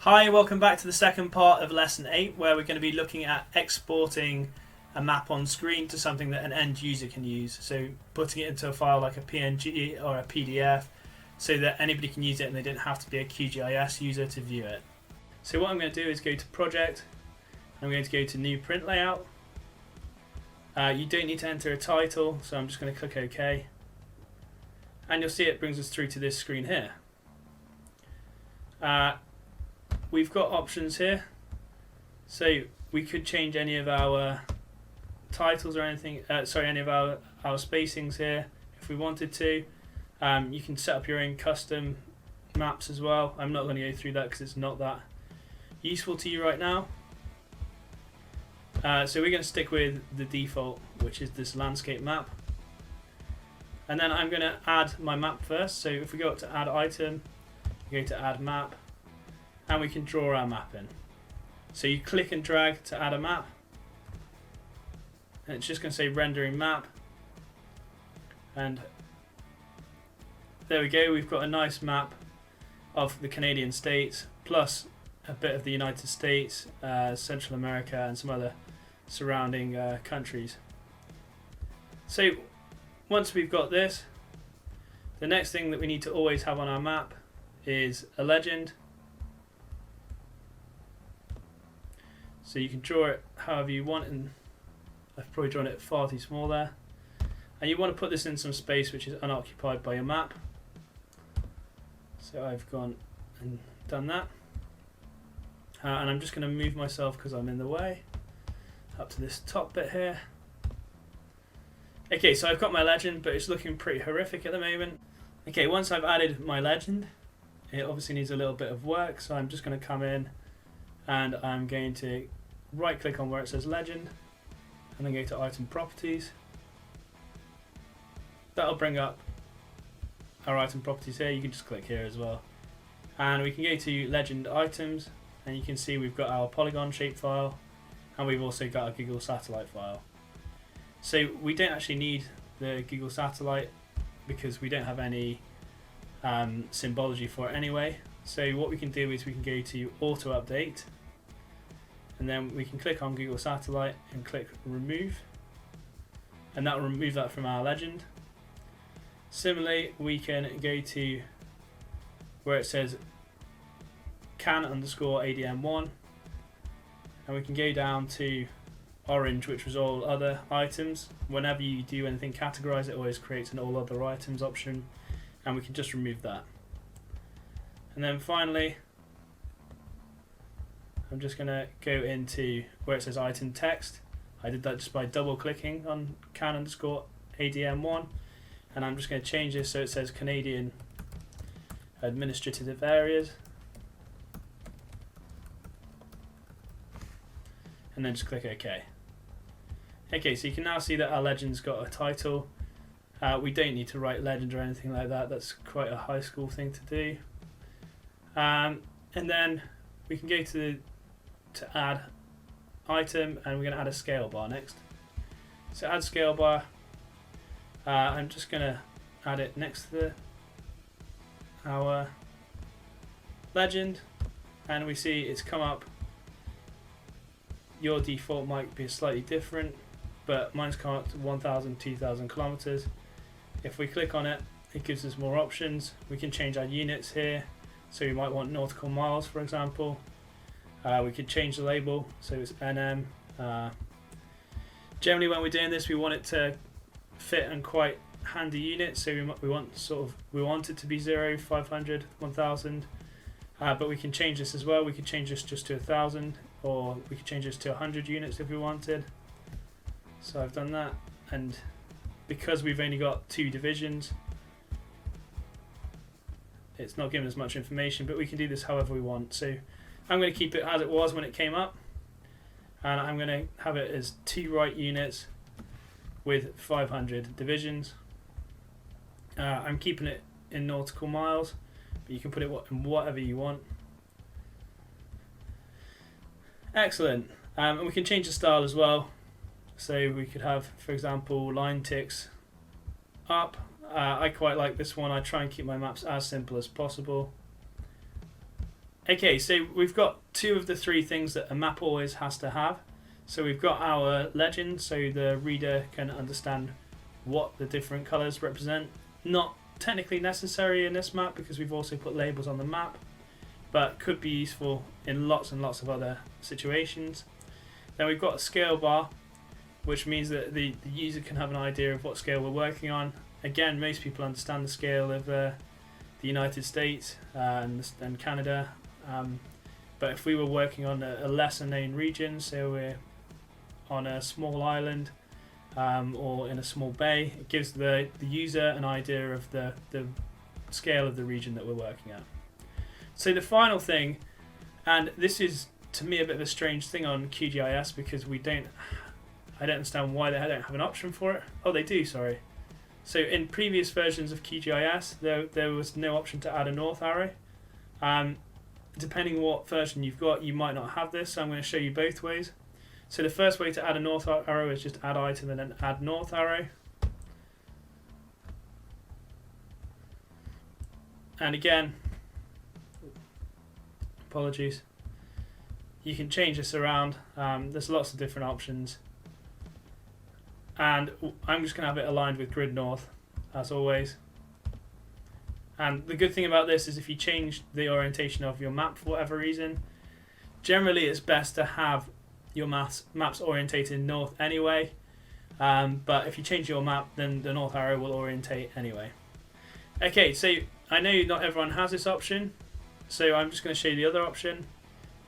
Hi, welcome back to the second part of Lesson 8, where we're going to be looking at exporting a map on screen to something that an end user can use. So putting it into a file like a PNG or a PDF so that anybody can use it and they don't have to be a QGIS user to view it. So what I'm going to do is go to Project, I'm going to go to New Print Layout. You don't need to enter a title, so I'm just going to click OK. And you'll see it brings us through to this screen here. We've got options here, so we could change any of our titles or anything, any of our spacings here if we wanted to. You can set up your own custom maps as well. I'm not going to go through that because it's not that useful to you right now. So we're going to stick with the default, which is this landscape map. And then I'm going to add my map first. So if we go up to add item, go to add map, and we can draw our map in. So you click and drag to add a map, and it's just going to say rendering map, and there we go, we've got a nice map of the Canadian states plus a bit of the United States, Central America and some other surrounding countries. So once we've got this, the next thing that we need to always have on our map is a legend. So you can draw it however you want, and I've probably drawn it far too small there. And you want to put this in some space which is unoccupied by your map. So I've gone and done that. And I'm just going to move myself because I'm in the way up to this top bit here. Okay, so I've got my legend, but it's looking pretty horrific at the moment. Okay, once I've added my legend, it obviously needs a little bit of work, so I'm just going to come in and I'm going to right click on where it says legend and then go to item properties. That'll bring up our item properties here. You can just click here as well, and we can go to legend items, and you can see we've got our polygon shape file and we've also got a Google satellite file. So we don't actually need the Google satellite because we don't have any symbology for it anyway. So what we can do is we can go to auto update, and then we can click on Google satellite and click remove, and that will remove that from our legend. Similarly, we can go to where it says can_ADM1, and we can go down to orange, which was all other items. Whenever you do anything categorize, it always creates an all other items option, and we can just remove that. And then finally, I'm just going to go into where it says item text. I did that just by double clicking on can_ADM1, and I'm just going to change this so it says Canadian administrative areas, and then just click OK. Okay, so you can now see that our legend's got a title. We don't need to write legend or anything like that. That's quite a high school thing to do. And then we can go to add item, and we're going to add a scale bar next. So add scale bar, I'm just going to add it next to our legend, and we see it's come up. Your default might be slightly different, but mine's come up to 1,000, 2,000 kilometers. If we click on it, it gives us more options. We can change our units here. So we might want nautical miles, for example. We could change the label, so it's NM. Generally, when we're doing this, we want it to fit in quite handy units. So we want it to be 0, 500, 1,000. But we can change this as well. We could change this just to 1,000, or we could change this to 100 units if we wanted. So I've done that, and because we've only got 2 divisions, it's not giving us much information, but we can do this however we want. So I'm going to keep it as it was when it came up, and I'm going to have it as 2 right units with 500 divisions. I'm keeping it in nautical miles, but you can put it in whatever you want. Excellent. And we can change the style as well. So we could have, for example, line ticks up. I quite like this one. I try and keep my maps as simple as possible. Okay, so we've got two of the three things that a map always has to have. So we've got our legend, so the reader can understand what the different colours represent. Not technically necessary in this map because we've also put labels on the map, but could be useful in lots and lots of other situations. Then we've got a scale bar, which means that the user can have an idea of what scale we're working on. Again, most people understand the scale of the United States and Canada, but if we were working on a lesser known region, so we're on a small island or in a small bay, it gives the user an idea of the scale of the region that we're working at. So the final thing, and this is to me a bit of a strange thing on QGIS because I don't understand why they don't have an option for it. Oh, they do, sorry. So in previous versions of QGIS, there was no option to add a north arrow. Depending what version you've got, you might not have this, so I'm going to show you both ways. So the first way to add a north arrow is just add item and then add north arrow. And again, apologies, you can change this around. There's lots of different options. And I'm just going to have it aligned with grid north, as always. And the good thing about this is if you change the orientation of your map for whatever reason, generally it's best to have your maps orientated north anyway. But if you change your map, then the north arrow will orientate anyway. Okay, so I know not everyone has this option, so I'm just going to show you the other option,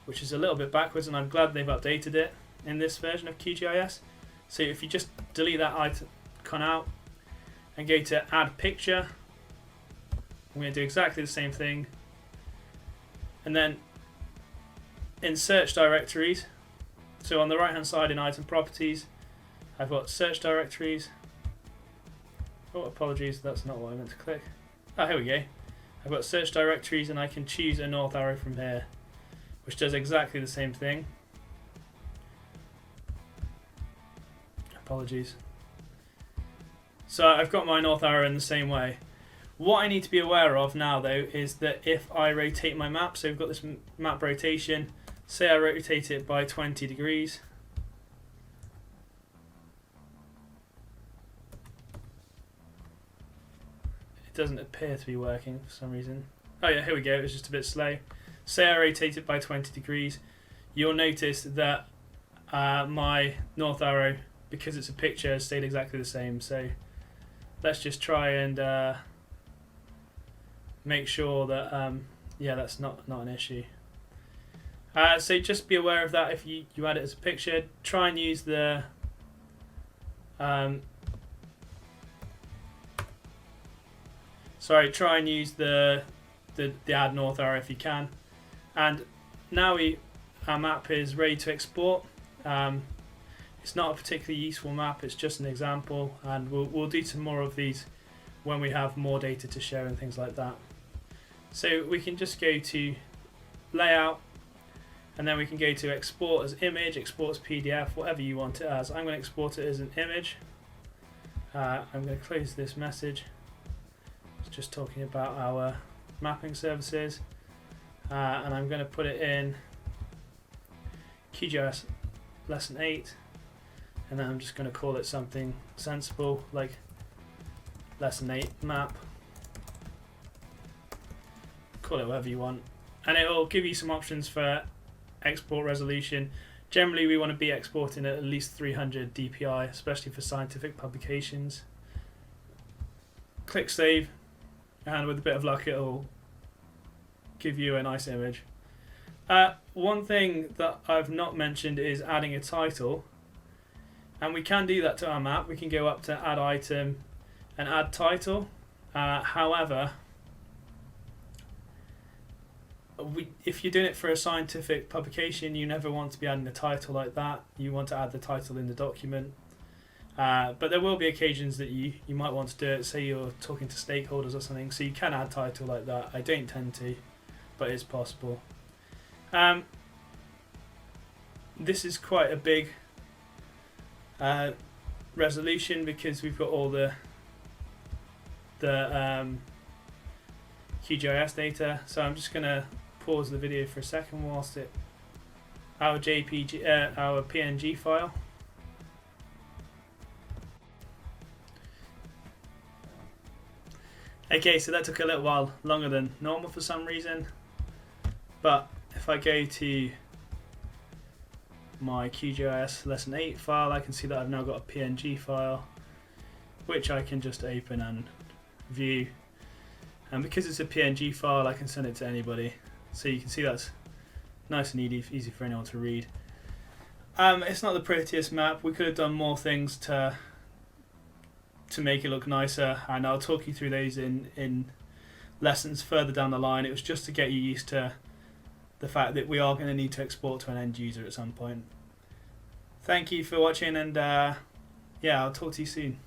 which is a little bit backwards, and I'm glad they've updated it in this version of QGIS. So if you just delete that icon out and go to add picture, I'm going to do exactly the same thing. And then in search directories, so on the right hand side in item properties, I've got search directories. Oh, apologies, that's not what I meant to click. Oh, here we go. I've got search directories and I can choose a north arrow from here, which does exactly the same thing. Apologies. So I've got my north arrow in the same way. What I need to be aware of now though is that if I rotate my map, so we've got this map rotation, say I rotate it by 20 degrees, it doesn't appear to be working for some reason. Oh yeah, here we go, it was just a bit slow. Say I rotate it by 20 degrees, you'll notice that my north arrow, because it's a picture, stayed exactly the same. So let's just try and make sure that yeah, that's not an issue. So just be aware of that if you add it as a picture. Try and use the try and use the add north arrow if you can. And now our map is ready to export. It's not a particularly useful map, it's just an example, and we'll do some more of these when we have more data to show and things like that. So we can just go to layout, and then we can go to export as image, export as PDF, whatever you want it as. I'm going to export it as an image. I'm going to close this message. It's just talking about our mapping services, and I'm going to put it in QGIS Lesson 8. And then I'm just going to call it something sensible like Lesson 8 map. Call it whatever you want. And it will give you some options for export resolution. Generally we want to be exporting at least 300 dpi, especially for scientific publications. Click save, and with a bit of luck it'll give you a nice image. One thing that I've not mentioned is adding a title. And we can do that to our map. We can go up to add item and add title. However, if you're doing it for a scientific publication, you never want to be adding a title like that. You want to add the title in the document. But there will be occasions that you might want to do it. Say you're talking to stakeholders or something, so you can add title like that. I don't tend to, but it's possible. This is quite a big resolution because we've got all the QGIS data, so I'm just going to pause the video for a second whilst it our PNG file. Okay, so that took a little while longer than normal for some reason, but if I go to my QGIS Lesson 8 file, I can see that I've now got a PNG file which I can just open and view, and because it's a PNG file I can send it to anybody, so you can see that's nice and easy for anyone to read. It's not the prettiest map. We could have done more things to make it look nicer, and I'll talk you through those in lessons further down the line. It was just to get you used to the fact that we are going to need to export to an end user at some point. Thank you for watching, and yeah, I'll talk to you soon.